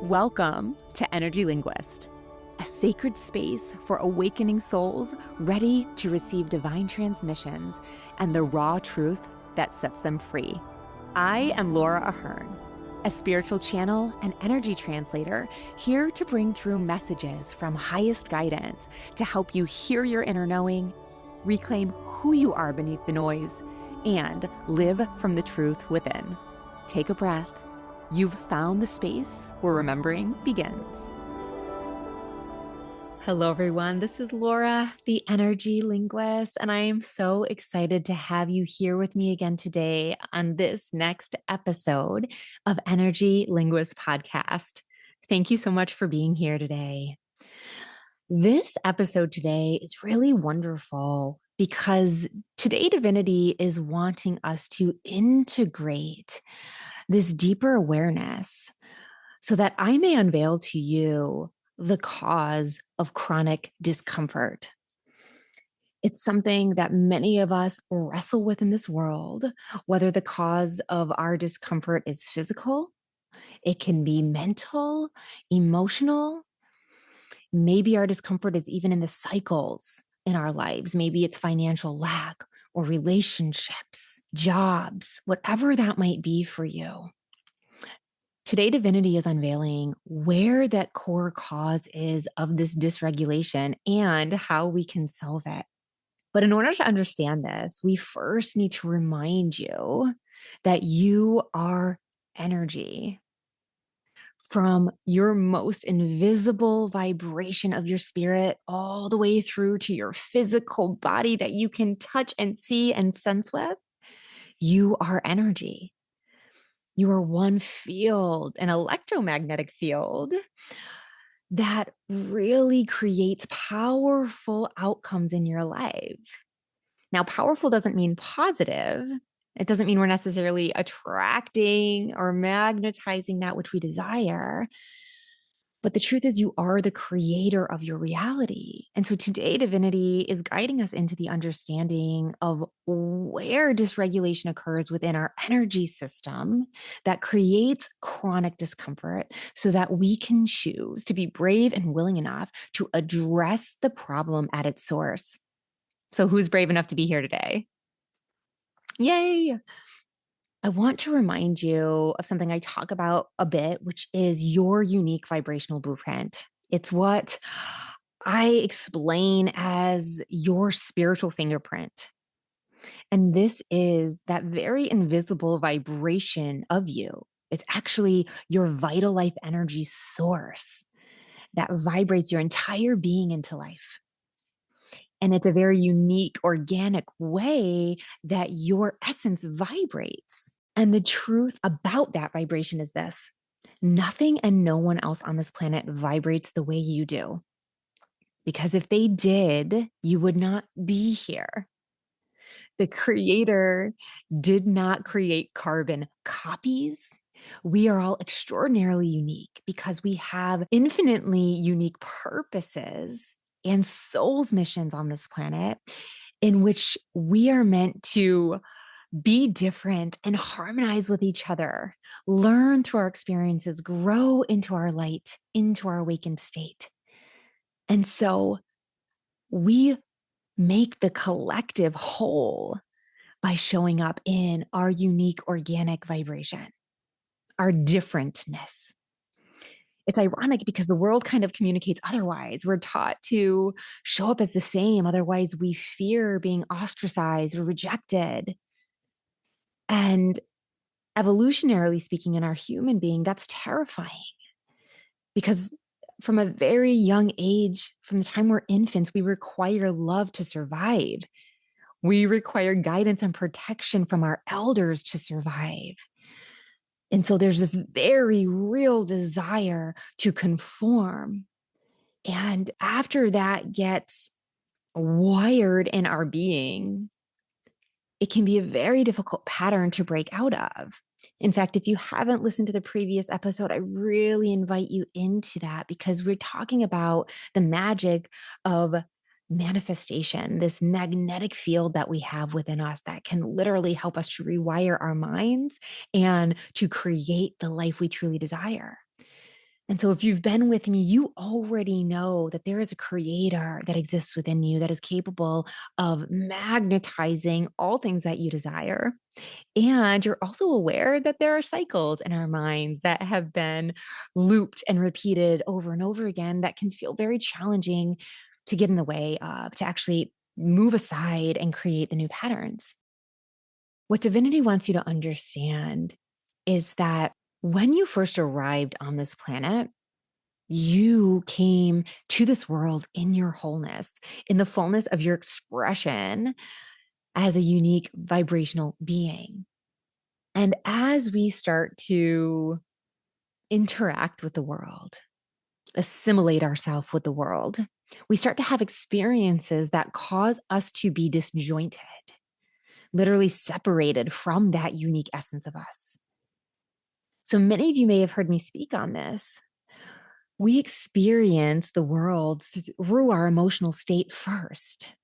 Welcome to Energy Linguist, a sacred space for awakening souls ready to receive divine transmissions and the raw truth that sets them free. I am Laura Ahern, a spiritual channel and energy translator here to bring through messages from highest guidance to help you hear your inner knowing, reclaim who you are beneath the noise, and live from the truth within. Take a breath. You've found the space where remembering begins. Hello, everyone. This is Laura, the Energy Linguist, and I am so excited to have you here with me again today on this next episode of Energy Linguist Podcast. Thank you so much for being here today. This episode today is really wonderful because today Divinity is wanting us to integrate this deeper awareness so that I may unveil to you the cause of chronic discomfort. It's something that many of us wrestle with in this world, whether the cause of our discomfort is physical, it can be mental, emotional. Maybe our discomfort is even in the cycles in our lives. Maybe it's financial lack or relationships, jobs, whatever that might be for you. Today, Divinity is unveiling where that core cause is of this dysregulation and how we can solve it. But in order to understand this, we first need to remind you that you are energy. From your most invisible vibration of your spirit all the way through to your physical body that you can touch and see and sense with, you are energy. You are one field, an electromagnetic field that really creates powerful outcomes in your life. Now, powerful doesn't mean positive. It doesn't mean we're necessarily attracting or magnetizing that which we desire. But the truth is, you are the creator of your reality. And so today, Divinity is guiding us into the understanding of where dysregulation occurs within our energy system that creates chronic discomfort so that we can choose to be brave and willing enough to address the problem at its source. So who's brave enough to be here today? Yay! I want to remind you of something I talk about a bit, which is your unique vibrational blueprint. It's what I explain as your spiritual fingerprint. And this is that very invisible vibration of you. It's actually your vital life energy source that vibrates your entire being into life. And it's a very unique, organic way that your essence vibrates. And the truth about that vibration is this: nothing and no one else on this planet vibrates the way you do. Because if they did, you would not be here. The creator did not create carbon copies. We are all extraordinarily unique because we have infinitely unique purposes and soul's missions on this planet in which we are meant to be different and harmonize with each other, learn through our experiences, grow into our light, into our awakened state. And so we make the collective whole by showing up in our unique organic vibration, our differentness. It's ironic because the world kind of communicates otherwise. We're taught to show up as the same. Otherwise, we fear being ostracized or rejected. And evolutionarily speaking, in our human being, that's terrifying. Because from a very young age, from the time we're infants, we require love to survive. We require guidance and protection from our elders to survive. And so there's this very real desire to conform. And after that gets wired in our being, it can be a very difficult pattern to break out of. In fact, if you haven't listened to the previous episode, I really invite you into that because we're talking about the magic of manifestation, this magnetic field that we have within us that can literally help us to rewire our minds and to create the life we truly desire. And so if you've been with me, you already know that there is a creator that exists within you that is capable of magnetizing all things that you desire. And you're also aware that there are cycles in our minds that have been looped and repeated over and over again that can feel very challenging to get in the way of, to actually move aside and create the new patterns. What divinity wants you to understand is that when you first arrived on this planet, you came to this world in your wholeness, in the fullness of your expression as a unique vibrational being. And as we start to interact with the world, assimilate ourselves with the world, we start to have experiences that cause us to be disjointed, literally separated from that unique essence of us. So many of you may have heard me speak on this. We experience the world through our emotional state first.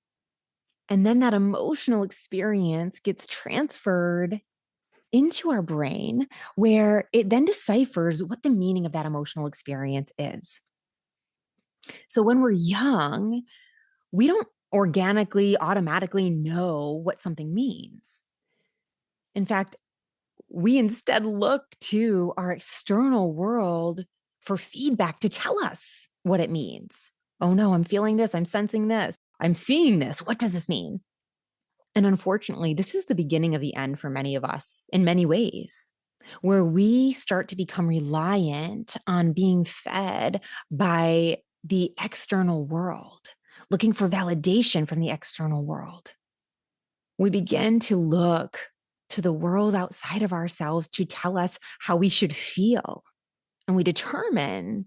And then that emotional experience gets transferred into our brain, where it then deciphers what the meaning of that emotional experience is. So when we're young, we don't organically, automatically know what something means. In fact, we instead look to our external world for feedback to tell us what it means. Oh no, I'm feeling this. I'm sensing this. I'm seeing this. What does this mean? And unfortunately, this is the beginning of the end for many of us in many ways, where we start to become reliant on being fed by the external world, looking for validation from the external world. We begin to look to the world outside of ourselves to tell us how we should feel. And we determine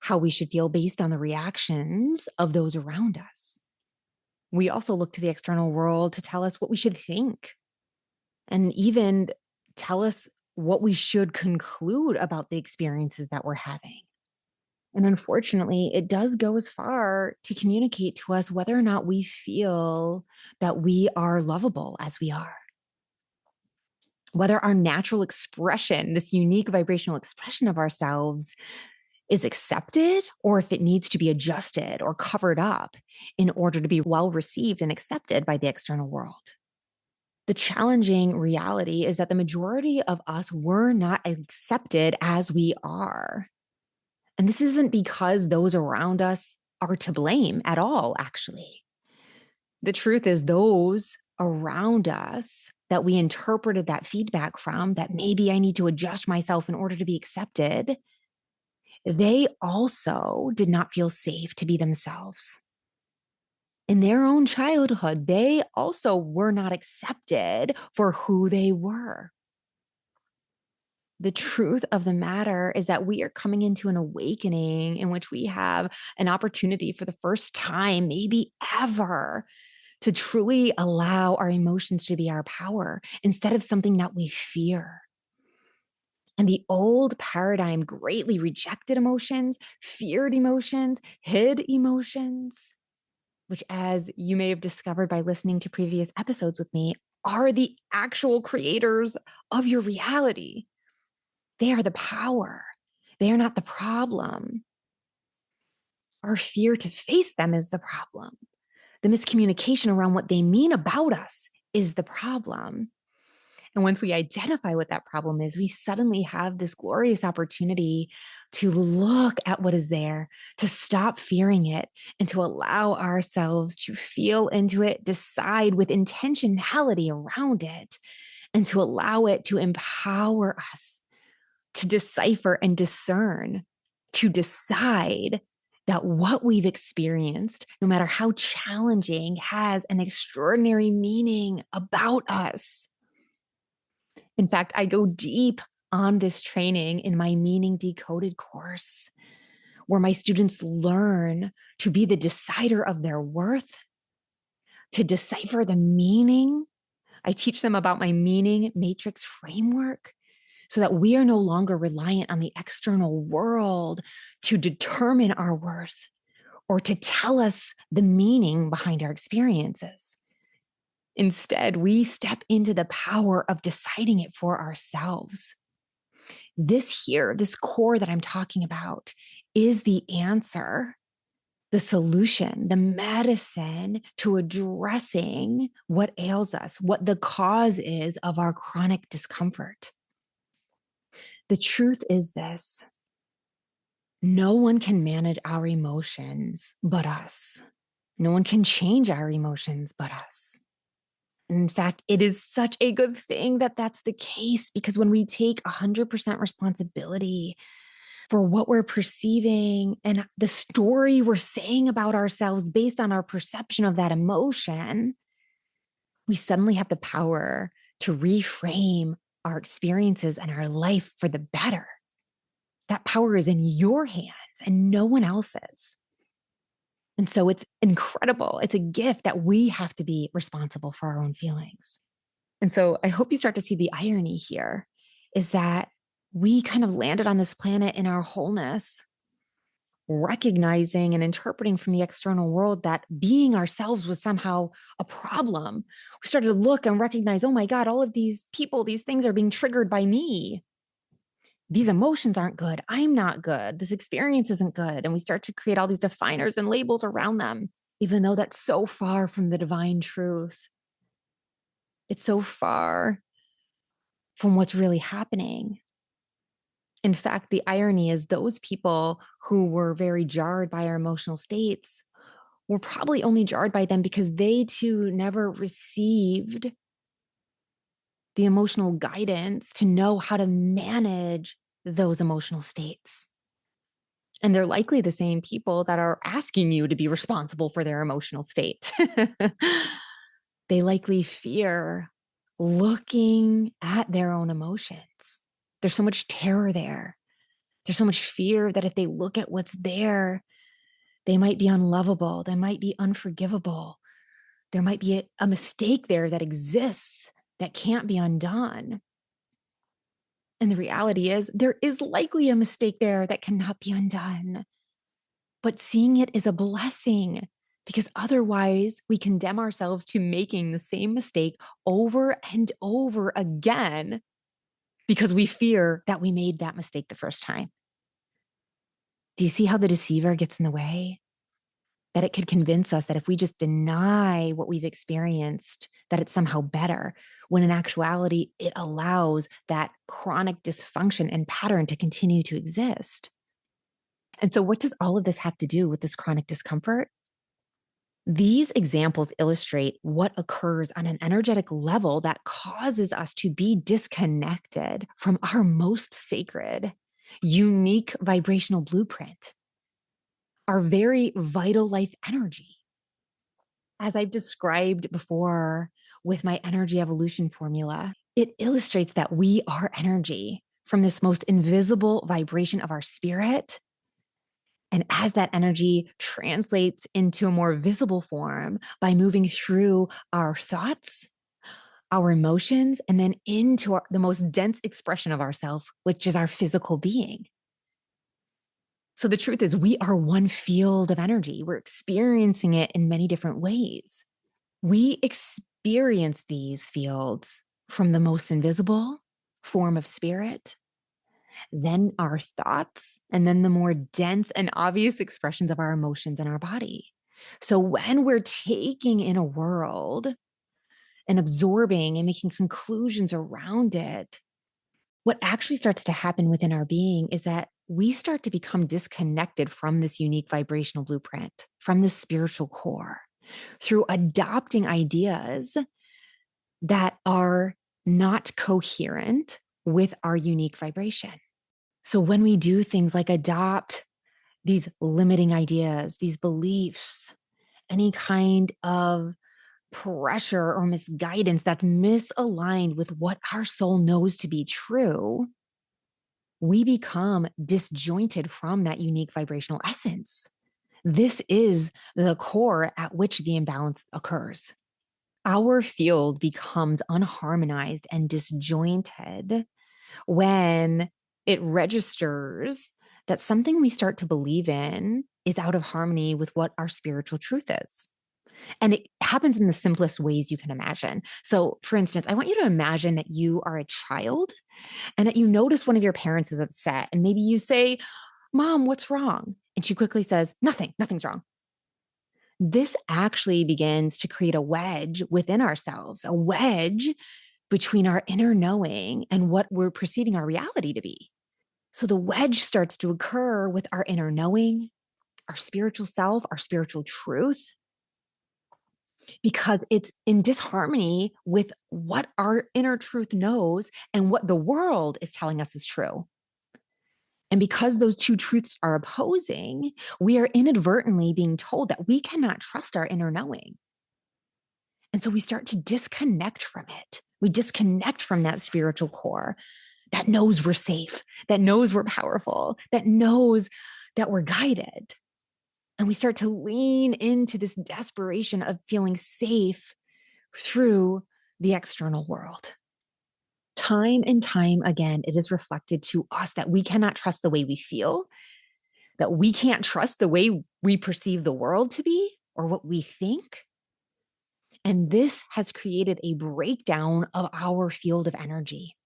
how we should feel based on the reactions of those around us. We also look to the external world to tell us what we should think and even tell us what we should conclude about the experiences that we're having. And unfortunately, it does go as far to communicate to us whether or not we feel that we are lovable as we are, whether our natural expression, this unique vibrational expression of ourselves, is accepted, or if it needs to be adjusted or covered up in order to be well received and accepted by the external world. The challenging reality is that the majority of us were not accepted as we are. And this isn't because those around us are to blame at all, actually. The truth is, those around us that we interpreted that feedback from, that maybe I need to adjust myself in order to be accepted, they also did not feel safe to be themselves. In their own childhood, they also were not accepted for who they were. The truth of the matter is that we are coming into an awakening in which we have an opportunity for the first time, maybe ever, to truly allow our emotions to be our power instead of something that we fear. And the old paradigm greatly rejected emotions, feared emotions, hid emotions, which, as you may have discovered by listening to previous episodes with me, are the actual creators of your reality. They are the power. They are not the problem. Our fear to face them is the problem. The miscommunication around what they mean about us is the problem. And once we identify what that problem is, we suddenly have this glorious opportunity to look at what is there, to stop fearing it, and to allow ourselves to feel into it, decide with intentionality around it, and to allow it to empower us to decipher and discern, to decide that what we've experienced, no matter how challenging, has an extraordinary meaning about us. In fact, I go deep on this training in my Meaning Decoded course, where my students learn to be the decider of their worth, to decipher the meaning. I teach them about my meaning matrix framework so that we are no longer reliant on the external world to determine our worth or to tell us the meaning behind our experiences. Instead, we step into the power of deciding it for ourselves. This core that I'm talking about is the answer, the solution, the medicine to addressing what ails us, what the cause is of our chronic discomfort. The truth is this: no one can manage our emotions but us. No one can change our emotions but us. In fact, it is such a good thing that that's the case, because when we take 100% responsibility for what we're perceiving and the story we're saying about ourselves based on our perception of that emotion, we suddenly have the power to reframe our experiences and our life for the better. That power is in your hands and no one else's. And so it's incredible. It's a gift that we have to be responsible for our own feelings. And so I hope you start to see the irony here is that we kind of landed on this planet in our wholeness, recognizing and interpreting from the external world that being ourselves was somehow a problem. We started to look and recognize, oh my God, all of these people, these things are being triggered by me. These emotions aren't good. I'm not good. This experience isn't good. And we start to create all these definers and labels around them, even though that's so far from the divine truth. It's so far from what's really happening. In fact, the irony is those people who were very jarred by our emotional states were probably only jarred by them because they too never received the emotional guidance to know how to manage those emotional states. And they're likely the same people that are asking you to be responsible for their emotional state. They likely fear looking at their own emotions. There's so much terror there. There's so much fear that if they look at what's there, they might be unlovable. They might be unforgivable. There might be a mistake there that exists that can't be undone. And the reality is, there is likely a mistake there that cannot be undone. But seeing it is a blessing, because otherwise we condemn ourselves to making the same mistake over and over again because we fear that we made that mistake the first time. Do you see how the deceiver gets in the way? That it could convince us that if we just deny what we've experienced, that it's somehow better, when in actuality, it allows that chronic dysfunction and pattern to continue to exist. And so what does all of this have to do with this chronic discomfort? These examples illustrate what occurs on an energetic level that causes us to be disconnected from our most sacred, unique vibrational blueprint, our very vital life energy. As I've described before with my energy evolution formula, it illustrates that we are energy from this most invisible vibration of our spirit. And as that energy translates into a more visible form by moving through our thoughts, our emotions, and then into the most dense expression of ourselves, which is our physical being. So the truth is, we are one field of energy. We're experiencing it in many different ways. We experience these fields from the most invisible form of spirit, then our thoughts, and then the more dense and obvious expressions of our emotions in our body. So when we're taking in a world and absorbing and making conclusions around it, what actually starts to happen within our being is that we start to become disconnected from this unique vibrational blueprint, from this spiritual core, through adopting ideas that are not coherent with our unique vibration. So when we do things like adopt these limiting ideas, these beliefs, any kind of pressure or misguidance that's misaligned with what our soul knows to be true, we become disjointed from that unique vibrational essence. This is the core at which the imbalance occurs. Our field becomes unharmonized and disjointed when it registers that something we start to believe in is out of harmony with what our spiritual truth is. And it happens in the simplest ways you can imagine. So, for instance, I want you to imagine that you are a child and that you notice one of your parents is upset, and maybe you say, "Mom, what's wrong?" And she quickly says, nothing's wrong. This actually begins to create a wedge within ourselves, a wedge between our inner knowing and what we're perceiving our reality to be. So the wedge starts to occur with our inner knowing, our spiritual self, our spiritual truth, because it's in disharmony with what our inner truth knows and what the world is telling us is true. And because those two truths are opposing, we are inadvertently being told that we cannot trust our inner knowing. And so we start to disconnect from it. We disconnect from that spiritual core that knows we're safe, that knows we're powerful, that knows that we're guided. And we start to lean into this desperation of feeling safe through the external world. Time and time again, it is reflected to us that we cannot trust the way we feel, that we can't trust the way we perceive the world to be or what we think. And this has created a breakdown of our field of energy.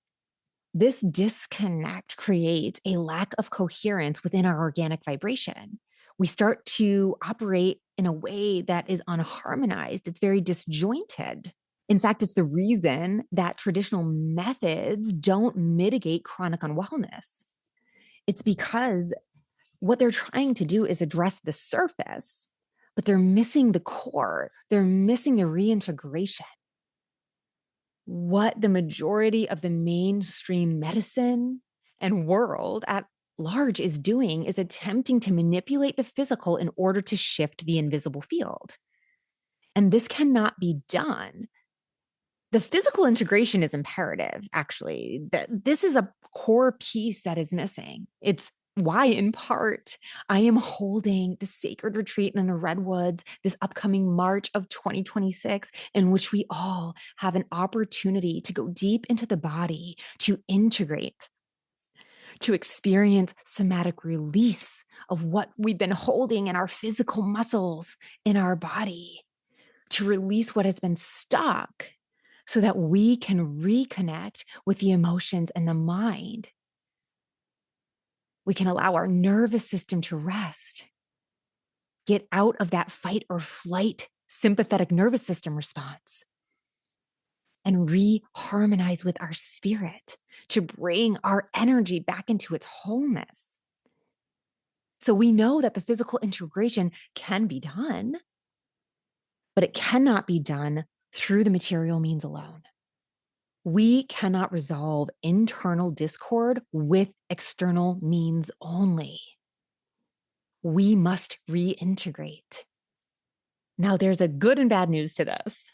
This disconnect creates a lack of coherence within our organic vibration. We start to operate in a way that is unharmonized. It's very disjointed. In fact, it's the reason that traditional methods don't mitigate chronic unwellness. It's because what they're trying to do is address the surface, but they're missing the core. They're missing the reintegration. What the majority of the mainstream medicine and world at large is doing is attempting to manipulate the physical in order to shift the invisible field. And this cannot be done. The physical integration is imperative, actually. This is a core piece that is missing. It's why, in part, I am holding the sacred retreat in the Redwoods this upcoming March of 2026, in which we all have an opportunity to go deep into the body, to integrate, to experience somatic release of what we've been holding in our physical muscles in our body, to release what has been stuck so that we can reconnect with the emotions and the mind. We can allow our nervous system to rest, get out of that fight or flight sympathetic nervous system response, and re-harmonize with our spirit to bring our energy back into its wholeness. So we know that the physical integration can be done, but it cannot be done through the material means alone. We cannot resolve internal discord with external means only. We must reintegrate. Now, there's a good and bad news to this.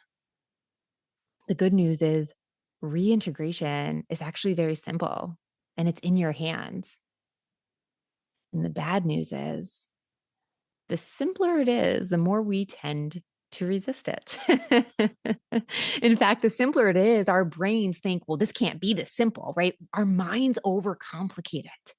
The good news is reintegration is actually very simple and it's in your hands. And the bad news is the simpler it is, the more we tend to resist it. In fact, the simpler it is, our brains think, well, this can't be this simple, right? Our minds overcomplicate it.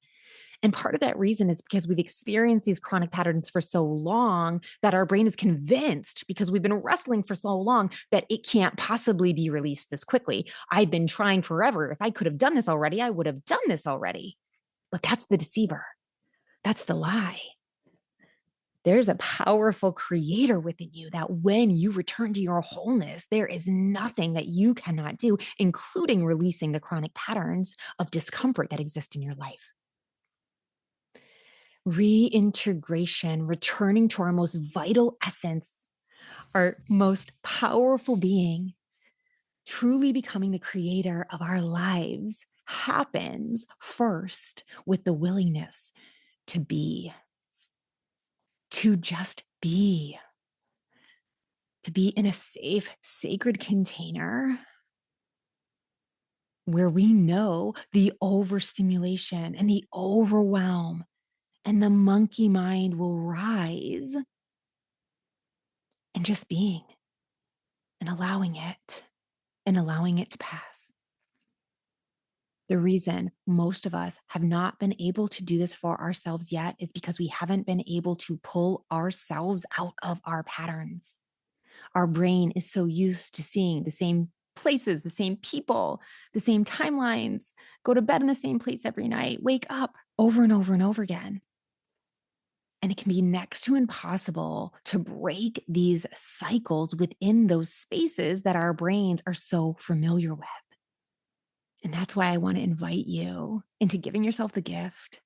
And part of that reason is because we've experienced these chronic patterns for so long that our brain is convinced, because we've been wrestling for so long, that it can't possibly be released this quickly. I've been trying forever. If I could have done this already, I would have done this already. But that's the deceiver. That's the lie. There's a powerful creator within you that when you return to your wholeness, there is nothing that you cannot do, including releasing the chronic patterns of discomfort that exist in your life. Reintegration, returning to our most vital essence, our most powerful being, truly becoming the creator of our lives happens first with the willingness to be. To just be, to be in a safe, sacred container where we know the overstimulation and the overwhelm and the monkey mind will rise, and just being and allowing it to pass. The reason most of us have not been able to do this for ourselves yet is because we haven't been able to pull ourselves out of our patterns. Our brain is so used to seeing the same places, the same people, the same timelines, go to bed in the same place every night, wake up over and over and over again. And it can be next to impossible to break these cycles within those spaces that our brains are so familiar with. And that's why I want to invite you into giving yourself the gift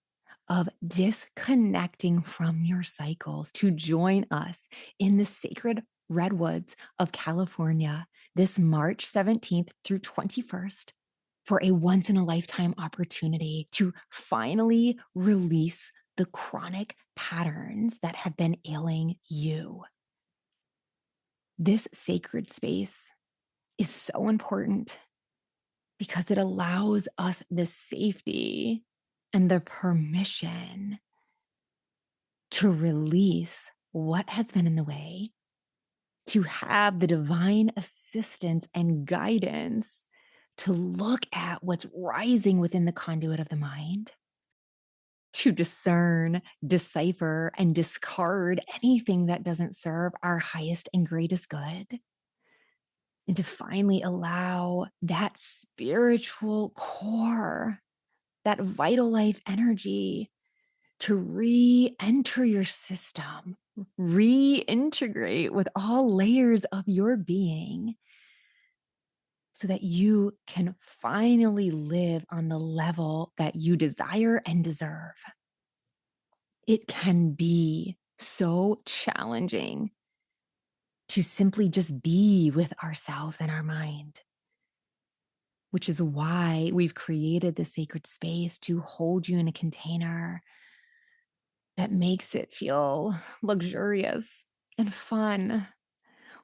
of disconnecting from your cycles to join us in the sacred redwoods of California this March 17th through 21st for a once in a lifetime opportunity to finally release the chronic patterns that have been ailing you. This sacred space is so important because it allows us the safety and the permission to release what has been in the way, to have the divine assistance and guidance to look at what's rising within the conduit of the mind, to discern, decipher, and discard anything that doesn't serve our highest and greatest good, and to finally allow that spiritual core, that vital life energy to re-enter your system, reintegrate with all layers of your being so that you can finally live on the level that you desire and deserve. It can be so challenging to simply just be with ourselves and our mind, which is why we've created the sacred space to hold you in a container that makes it feel luxurious and fun,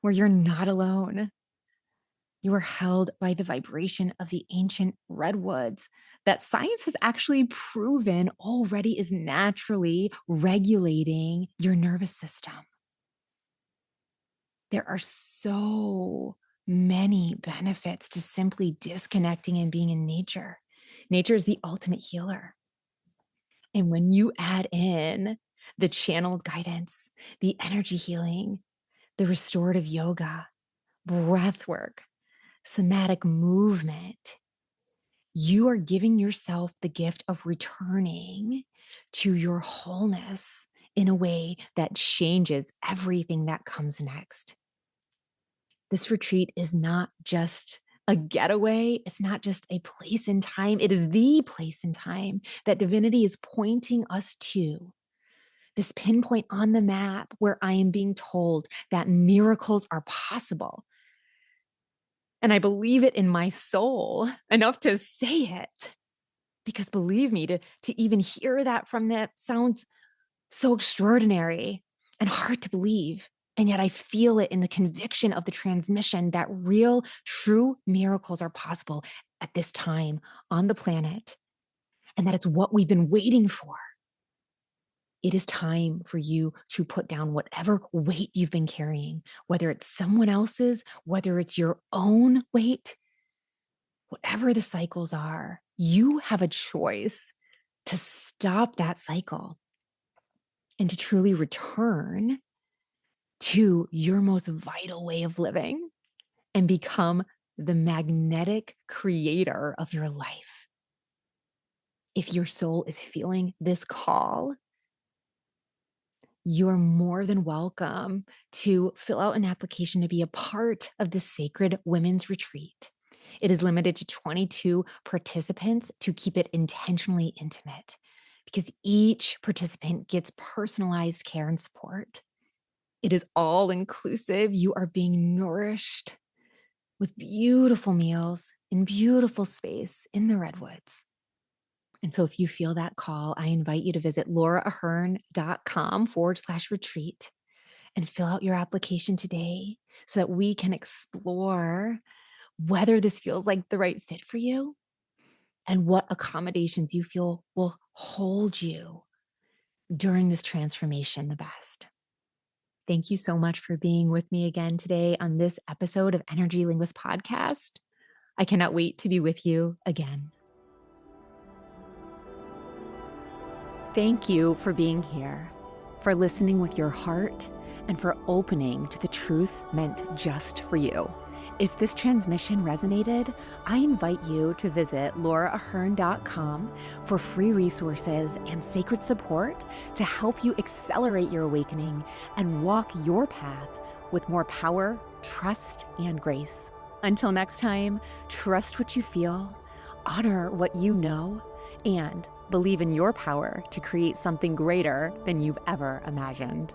where you're not alone. You are held by the vibration of the ancient redwoods that science has actually proven already is naturally regulating your nervous system. There are so many benefits to simply disconnecting and being in nature. Nature is the ultimate healer. And when you add in the channeled guidance, the energy healing, the restorative yoga, breath work, somatic movement, you are giving yourself the gift of returning to your wholeness in a way that changes everything that comes next. This retreat is not just a getaway. It's not just a place in time. It is the place in time that divinity is pointing us to. This pinpoint on the map where I am being told that miracles are possible. And I believe it in my soul enough to say it. Because believe me, to even hear that from that sounds so extraordinary and hard to believe. And yet I feel it in the conviction of the transmission that real, true miracles are possible at this time on the planet, and that it's what we've been waiting for. It is time for you to put down whatever weight you've been carrying, whether it's someone else's, whether it's your own weight, whatever the cycles are, you have a choice to stop that cycle and to truly return to your most vital way of living and become the magnetic creator of your life. If your soul is feeling this call, you're more than welcome to fill out an application to be a part of the Sacred Women's Retreat. It is limited to 22 participants to keep it intentionally intimate, because each participant gets personalized care and support. It is all inclusive. You are being nourished with beautiful meals in beautiful space in the redwoods. And so if you feel that call, I invite you to visit lauraahern.com/retreat and fill out your application today so that we can explore whether this feels like the right fit for you and what accommodations you feel will hold you during this transformation the best. Thank you so much for being with me again today on this episode of Energy Linguist Podcast. I cannot wait to be with you again. Thank you for being here, for listening with your heart, and for opening to the truth meant just for you. If this transmission resonated, I invite you to visit lauraahern.com for free resources and sacred support to help you accelerate your awakening and walk your path with more power, trust, and grace. Until next time, trust what you feel, honor what you know, and believe in your power to create something greater than you've ever imagined.